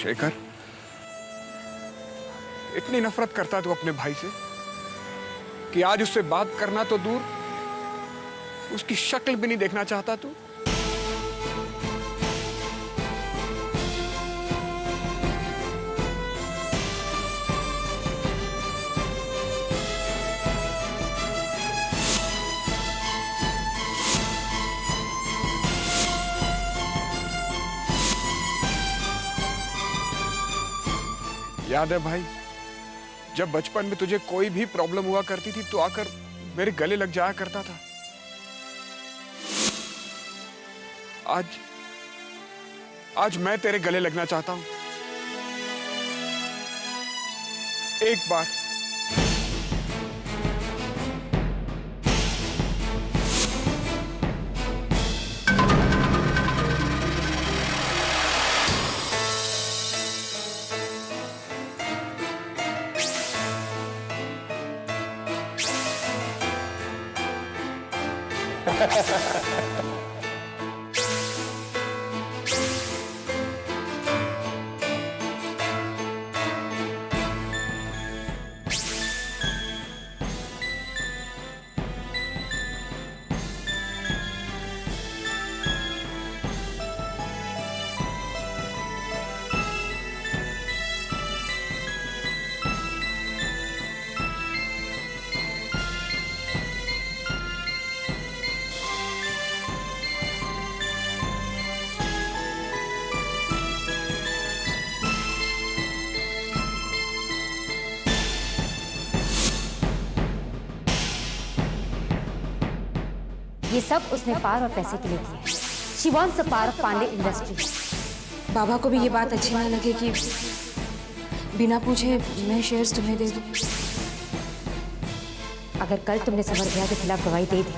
शेखर, इतनी नफरत करता तू अपने भाई से कि आज उससे बात करना तो दूर, उसकी शक्ल भी नहीं देखना चाहता तू। याद है भाई, जब बचपन में तुझे कोई भी प्रॉब्लम हुआ करती थी तो आकर मेरे गले लग जाया करता था। आज मैं तेरे गले लगना चाहता हूं। एक बार। ये सब उसने पार और पैसे के लिए किया। She wants the power of Pandey Industries. बाबा को भी ये बात अच्छी ना लगे कि बिना पूछे मैं शेयर्स तुम्हें दे दूं। अगर कल तुमने समर भैया के खिलाफ गवाही दे दी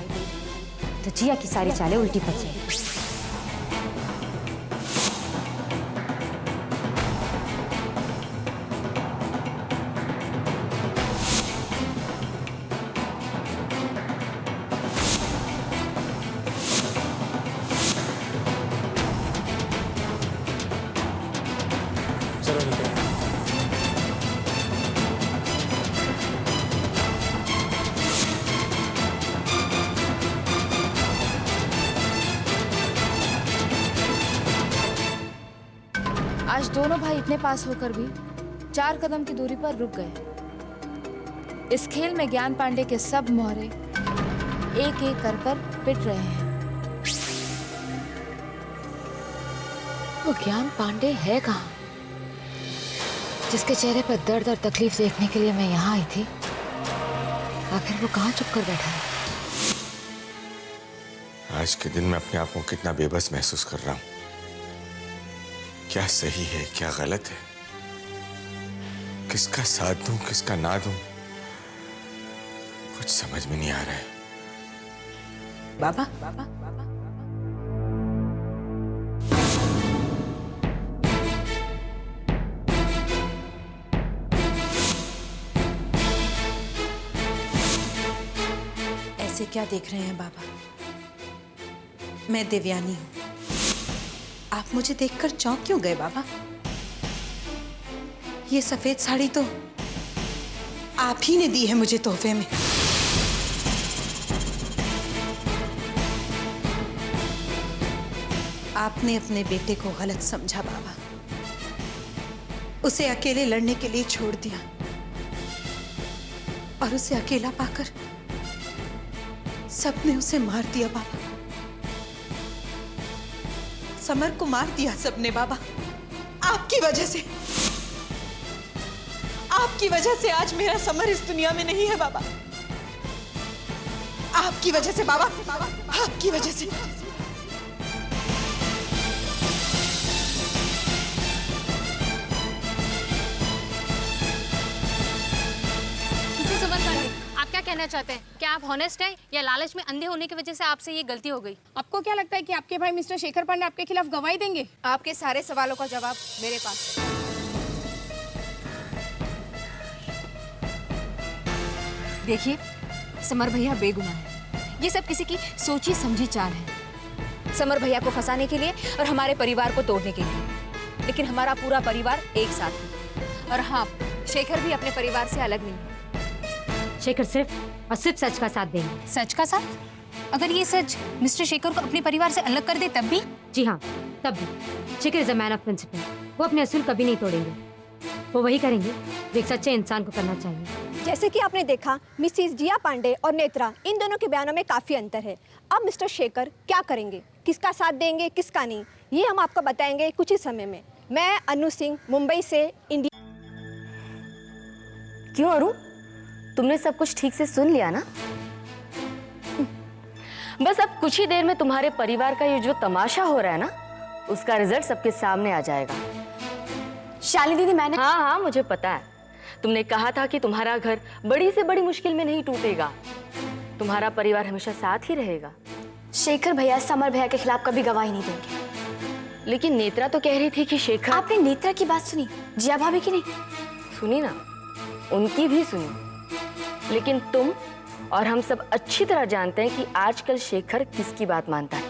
तो जिया की सारी चालें उल्टी पड़ जाएंगी। आज दोनों भाई इतने पास होकर भी 4 कदम की दूरी पर रुक गए। इस खेल में ज्ञान पांडे के सब मोहरे एक एक कर पिट रहे हैं। वो ज्ञान पांडे है कहाँ, जिसके चेहरे पर दर्द और तकलीफ देखने के लिए मैं यहाँ आई थी? आखिर वो कहाँ छुप कर बैठा है? आज के दिन मैं अपने आप को कितना बेबस महसूस कर रहा हूँ। क्या सही है, क्या गलत है, किसका साथ दूं, किसका ना दूं, कुछ समझ में नहीं आ रहा है। बाबा, ऐसे क्या देख रहे हैं बाबा? मैं देवयानी हूं। आप मुझे देखकर चौंक क्यों गए बाबा? ये सफेद साड़ी तो आप ही ने दी है मुझे तोहफे में। आपने अपने बेटे को गलत समझा बाबा, उसे अकेले लड़ने के लिए छोड़ दिया और उसे अकेला पाकर सबने उसे मार दिया बाबा। समर को मार दिया सबने बाबा, आपकी वजह से। आपकी वजह से आज मेरा समर इस दुनिया में नहीं है बाबा। आपकी वजह से बाबा, आपकी वजह से। समर पांडे, आप क्या कहना चाहते हैं? क्या आप हॉनेस्ट हैं या लालच में अंधे होने की वजह से आपसे ये गलती हो गई? आपको क्या लगता है कि आपके भाई मिस्टर शेखर पांडे आपके खिलाफ गवाही देंगे? आपके सारे सवालों का जवाब मेरे पास है। देखिए, समर भैया बेगुनाह है। ये सब किसी की सोची समझी चाल है, समर भैया को फंसाने के लिए और हमारे परिवार को तोड़ने के लिए। लेकिन हमारा पूरा परिवार एक साथ है। और हाँ, शेखर भी अपने परिवार से अलग नहीं है। शेखर सिर्फ और सिर्फ सच का साथ देंगे। सच का साथ? अगर ये सच मिस्टर शेखर को अपने परिवार से अलग कर दे तब भी? जी हाँ, तब भी। Shekhar is a man of principle. वो अपने असूल कभी नहीं तोड़ेंगे। वो वही करेंगे जो एक सच्चे इंसान को करना चाहिए। जैसे कि आपने देखा, मिसेस जिया पांडे और नेत्रा, इन दोनों के बयानों में काफी अंतर है। अब मिस्टर शेखर क्या करेंगे, किसका साथ देंगे, किसका नहीं, ये हम आपको बताएंगे कुछ ही समय में। मैं अनु सिंह, मुंबई से इंडिया। क्यों अरु, तुमने सब कुछ ठीक से सुन लिया ना? बस अब कुछ ही देर में तुम्हारे परिवार का ये जो तमाशा हो रहा है ना, उसका रिजल्ट सबके सामने आ जाएगा। शालिनी दीदी, मैंने हाँ, मुझे पता है। तुमने कहा था कि तुम्हारा घर बड़ी से बड़ी मुश्किल में नहीं टूटेगा, तुम्हारा परिवार हमेशा साथ ही रहेगा। शेखर भैया समर भैया के खिलाफ कभी गवाही नहीं देंगे। लेकिन नेत्रा तो कह रही थी कि शेखर। आपने नेत्रा की बात सुनी, जिया भाभी की नहीं? सुनी ना, उनकी भी सुनी। लेकिन तुम और हम सब अच्छी तरह जानते हैं कि आजकल शेखर किसकी बात मानता है।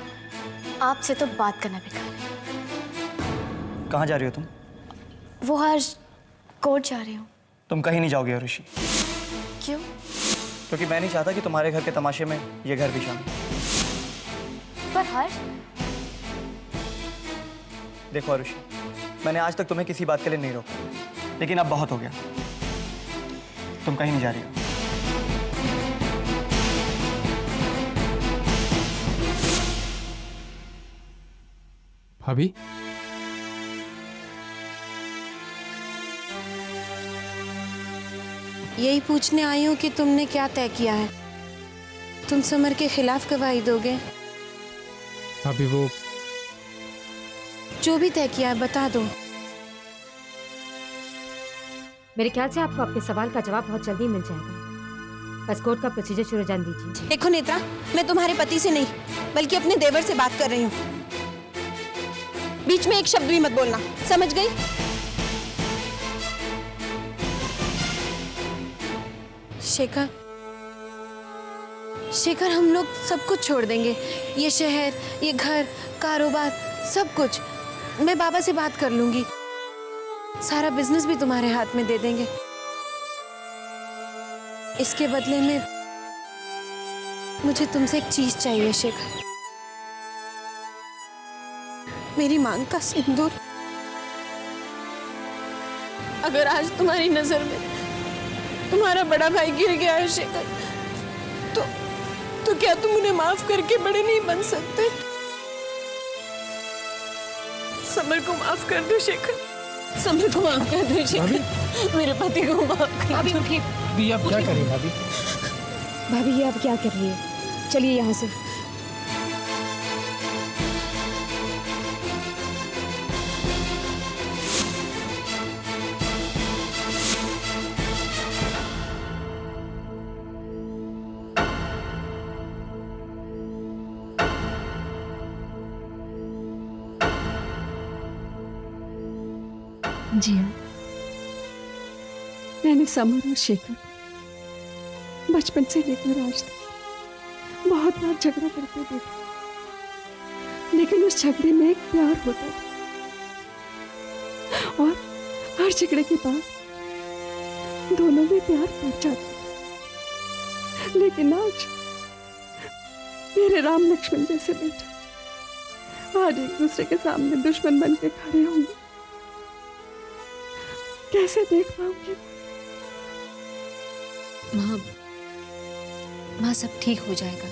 आपसे तो बात करना बेकार है। कहाँ जा रही हो तुम? वो आज कोर्ट जा रही हूँ। तुम कहीं नहीं जाओगी अरुषि, क्यों? क्योंकि मैं नहीं चाहता कि तुम्हारे घर के तमाशे में ये घर भी शामिल। पर हर्ष, देखो अरुषि, मैंने आज तक तुम्हें किसी बात के लिए नहीं रोका, लेकिन अब बहुत हो गया। तुम कहीं नहीं जा रही हो। भाभी, यही पूछने आई हूँ कि तुमने क्या तय किया है। तुम समर के खिलाफ गवाही दोगे? भाभी वो जो भी तय किया है बता दो। मेरे ख्याल से आपको आपके सवाल का जवाब बहुत जल्दी मिल जाएगा। बस कोर्ट का प्रोसीजर शुरू जान दीजिए। देखो नेत्रा, मैं तुम्हारे पति से नहीं बल्कि अपने देवर से बात कर रही हूँ। बीच में एक शब्द भी मत बोलना, समझ गई? शेखर, शेखर, हम लोग सब कुछ छोड़ देंगे। ये शहर, ये घर, कारोबार, सब कुछ। मैं बाबा से बात कर लूंगी। सारा बिजनेस भी तुम्हारे हाथ में दे देंगे। इसके बदले में मुझे तुमसे एक चीज चाहिए शेखर। मेरी मांग का सिंदूर। अगर आज तुम्हारी नजर में तुम्हारा बड़ा भाई गिर गया है शेखर, तो क्या तुम उन्हें माफ करके बड़े नहीं बन सकते? समर को माफ कर दो शेखर, समर को माफ कर दो शेखर, मेरे पति को माफ कर दो। भाभी आप क्या करें भाभी? भाभी ये आप क्या कर रही है? चलिए यहाँ से। जिया, मैंने समर और शेखर को बचपन से लेकर आज तक बहुत बार झगड़ा करते देखा, लेकिन उस झगड़े में एक प्यार होता था और हर झगड़े के बाद दोनों में प्यार बढ़ जाता था। लेकिन आज मेरे राम लक्ष्मण जैसे बेटा आज एक दूसरे के सामने दुश्मन बन के खड़े होंगे, कैसे देख पाऊंगी? माँ, सब ठीक हो जाएगा।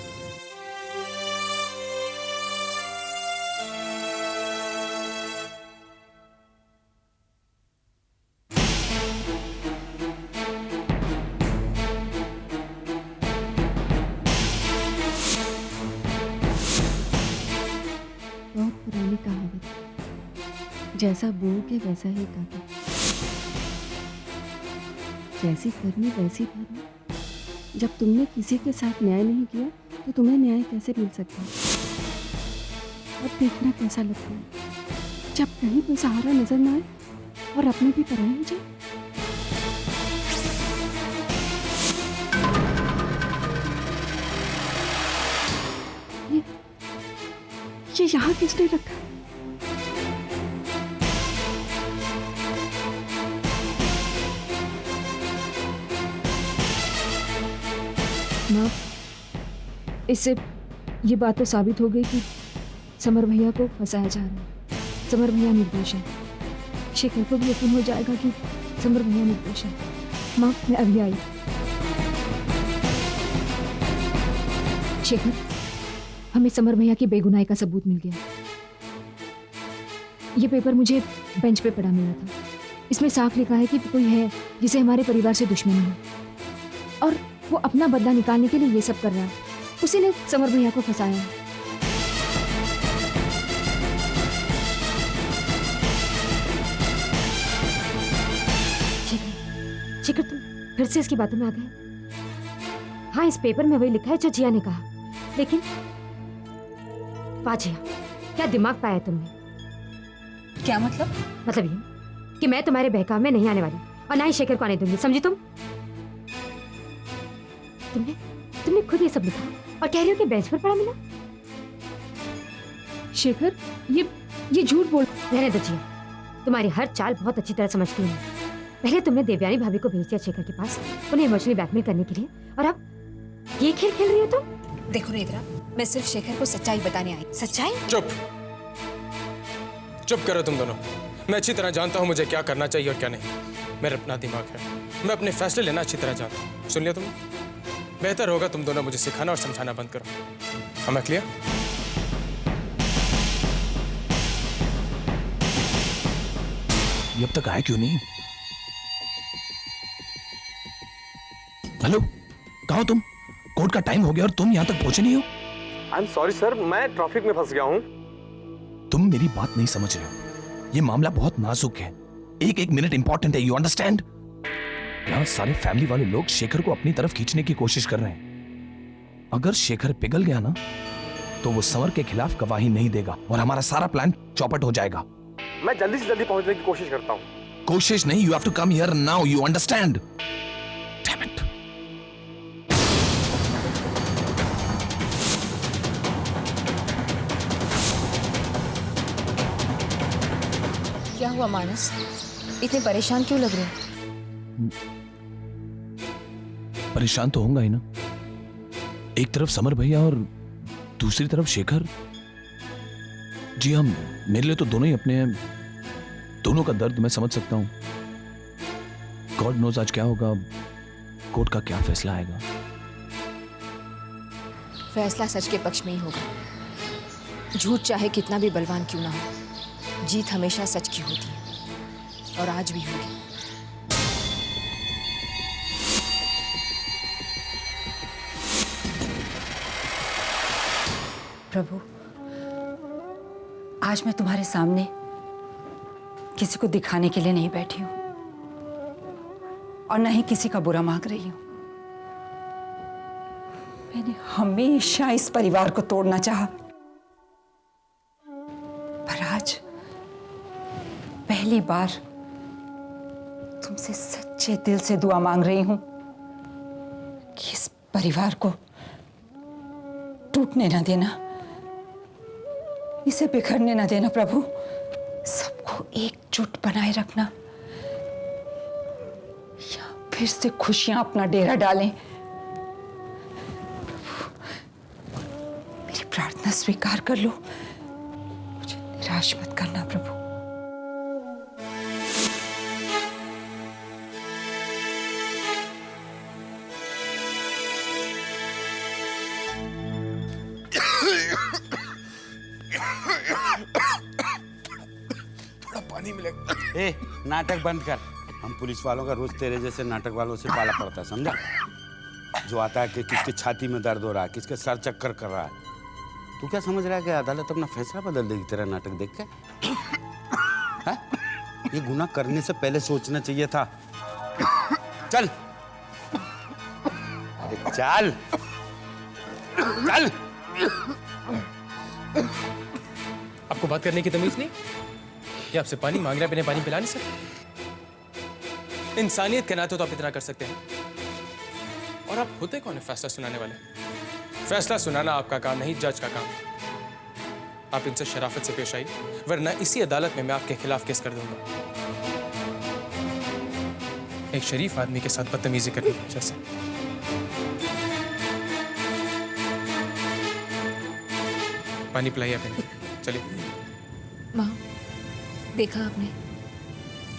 बहुत पुरानी कहावत, जैसा बोओगे वैसा ही काटो। जैसी करनी वैसी भरनी। जब तुमने किसी के साथ न्याय नहीं किया तो तुम्हें न्याय कैसे मिल सकता है? अब देखना कैसा लगता है जब कहीं कोई सहारा नजर ना आए और अपने भी पराए हो जाए। ये यहाँ किसने रखा? इससे ये बात तो साबित हो गई कि समर भैया को फंसाया जा रहा है। समर भैया निर्दोष है। शेखर को भी यकीन हो जाएगा कि समर भैया निर्दोष है। माँ, मैं अभी आई। शेखर, हमें समर भैया की बेगुनाही का सबूत मिल गया। ये पेपर मुझे बेंच पे पड़ा मिला था। इसमें साफ लिखा है कि कोई है जिसे हमारे परिवार से दुश्मनी है और वो अपना बदला निकालने के लिए ये सब कर रहा है। उसी ने समर भैया को फंसाया है। शेखर, तुम फिर से इसकी बातों में आ गए। हाँ, इस पेपर में वही लिखा है जो जिया ने कहा, लेकिन वाह जिया, क्या दिमाग पाया तुमने। क्या मतलब? मतलब ये कि मैं तुम्हारे बहकाव में नहीं आने वाली और ना ही शेखर को आने दूंगी, समझी तुम? तुमने खुद ये सब लिखा और कह रही हो कि बेंच पर पड़ा मिला। शेखर, ये झूठ बोल। रहने दो जिया, तुम्हारी हर चाल बहुत अच्छी तरह समझती हूँ। पहले तुमने देवयानी भाभी को भेज दिया शेखर के पास उन्हें इमोशनली ब्लैकमेल करने के लिए, और अब ये खेल खेल रही हो तुम। देखो नेत्रा, मैं सिर्फ शेखर को सच्चाई बताने आई। सच्चाई? चुप करो तुम दोनों। मैं अच्छी तरह जानता हूँ मुझे क्या करना चाहिए और क्या नहीं। मेरा अपना दिमाग है, मैं अपने फैसले लेना अच्छी तरह जानता हूँ। सुन लिया तुमने? बेहतर होगा तुम दोनों मुझे सिखाना और समझाना बंद करो। हमें क्लियर? ये अब तक आए क्यों नहीं? हेलो, कहाँ हो तुम? कोर्ट का टाइम हो गया और तुम यहाँ तक पहुंचे नहीं हो। आई एम सॉरी सर, मैं ट्रैफिक में फंस गया हूँ। तुम मेरी बात नहीं समझ रहे हो। ये मामला बहुत नाजुक है, एक एक मिनट इंपॉर्टेंट है, यू अंडरस्टैंड? यहाँ सारे फैमिली वाले लोग शेखर को अपनी तरफ खींचने की कोशिश कर रहे हैं। अगर शेखर पिघल गया ना तो वो समर के खिलाफ गवाही नहीं देगा और हमारा सारा प्लान चौपट हो जाएगा। मैं जल्दी से जल्दी पहुंचने की कोशिश करता हूँ। कोशिश नहीं, you have to come here now, you understand? Damn it. क्या हुआ मानस, इतने परेशान क्यों लग रहे हो? परेशान तो होऊंगा ही ना। एक तरफ समर भैया और दूसरी तरफ शेखर। जी हम मेरे लिए तो दोनों ही अपने हैं। दोनों का दर्द मैं समझ सकता हूं। गॉड नोज आज क्या होगा, कोर्ट का क्या फैसला आएगा। फैसला सच के पक्ष में ही होगा। झूठ चाहे कितना भी बलवान क्यों ना हो, जीत हमेशा सच की होती है और आज भी होगी। प्रभु, आज मैं तुम्हारे सामने किसी को दिखाने के लिए नहीं बैठी हूं और न ही किसी का बुरा मांग रही हूं। मैंने हमेशा इस परिवार को तोड़ना चाहा, पर आज पहली बार तुमसे सच्चे दिल से दुआ मांग रही हूं कि इस परिवार को टूटने ना देना, इसे बिखरने ना देना प्रभु। सबको एकजुट बनाए रखना, या फिर से खुशियां अपना डेरा डालें। प्रभु, मेरी प्रार्थना स्वीकार कर लो, मुझे निराश मत करना प्रभु। पानी मिलेगा। ए, नाटक बंद कर। हम पुलिस वालों का रोज तेरे जैसे नाटक वालों से पाला पड़ता है, समझा? जो आता है कि किसके छाती में दर्द हो रहा है, किसके सर चक्कर कर रहा है। तू क्या समझ रहा है कि अदालत अपना फैसला बदल देगी तेरा नाटक देख के? है? ये गुनाह करने से पहले सोचना चाहिए था। चल, अरे चल, चल। आपको बात करने की तमीज नहीं? ये आपसे पानी मांग रहा है, बिना पानी पिला नहीं सकते? इंसानियत के नाते तो आप इतना कर सकते हैं। और आप होते कौन है फैसला सुनाने वाले? फैसला सुनाना आपका काम नहीं, जज का काम। आप इनसे शराफत से पेश आई, वरना इसी अदालत में मैं आपके खिलाफ केस कर दूंगा। एक शरीफ आदमी के साथ बदतमीजी करने की वजह से। पानी पिलाइए अपने। चलिए। माँ, देखा आपने,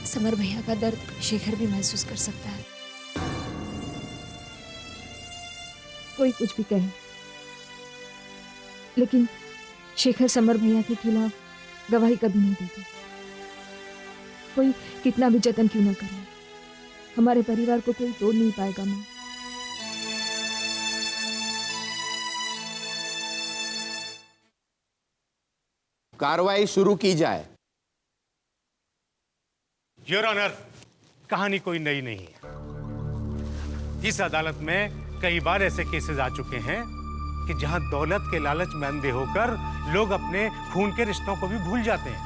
समर भैया का दर्द शेखर भी महसूस कर सकता है। कोई कुछ भी कहे, लेकिन शेखर समर भैया के खिलाफ गवाही कभी नहीं देगा। कोई कितना भी जतन क्यों ना करे, हमारे परिवार को कोई तोड़ नहीं पाएगा। माँ, कार्रवाई शुरू की जाए। योर ऑनर, कहानी कोई नई नहीं है। इस अदालत में कई बार ऐसे केसेस आ चुके हैं कि जहां दौलत के लालच में अंधे होकर लोग अपने खून के रिश्तों को भी भूल जाते हैं।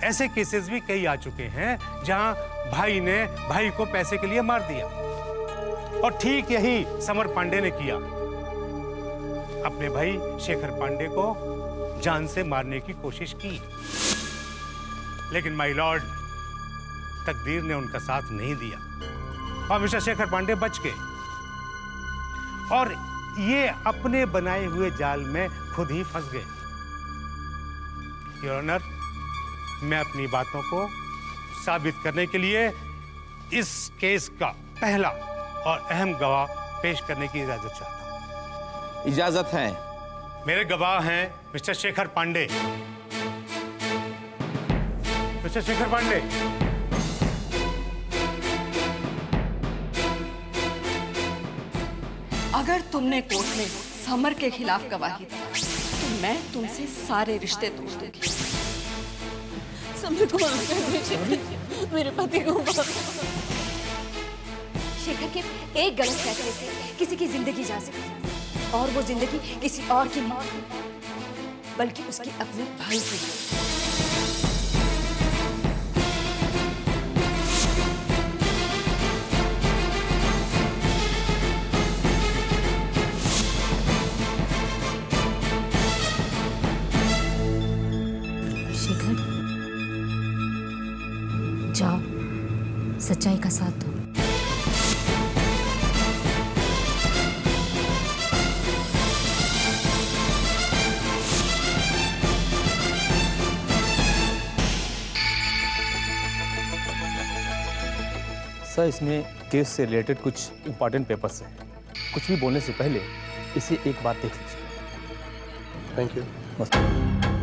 ऐसे केसेस भी कई आ चुके हैं जहां भाई ने भाई को पैसे के लिए मार दिया, और ठीक यही समर पांडे ने किया। अपने भाई शेखर पांडे को जान से मारने की कोशिश की, लेकिन माय लॉर्ड, तकदीर ने उनका साथ नहीं दिया और मिस्टर शेखर पांडे बच गए, और ये अपने बनाए हुए जाल में खुद ही फंस गए। योर ऑनर, मैं अपनी बातों को साबित करने के लिए इस केस का पहला और अहम गवाह पेश करने की इजाजत चाहता हूं। इजाजत है। मेरे गवाह हैं मिस्टर शेखर पांडे। मिस्टर शेखर पांडे, अगर तुमने कोर्ट में समर के खिलाफ गवाही दी तो मैं तुमसे सारे रिश्ते तोड़ दूंगी। समर को माफ कर दीजिए, मेरे पति को माफ। शेखर के एक गलत फैसले से किसी की जिंदगी जा सकती है, और वो जिंदगी किसी और की नहीं, बल्कि उसके अपने भाई की। शेखर, जाओ, सच्चाई का साथ दो। सर, इसमें केस से रिलेटेड कुछ इंपॉर्टेंट पेपर्स हैं। कुछ भी बोलने से पहले इसे एक बार देख लीजिए। Thank you. मस्त।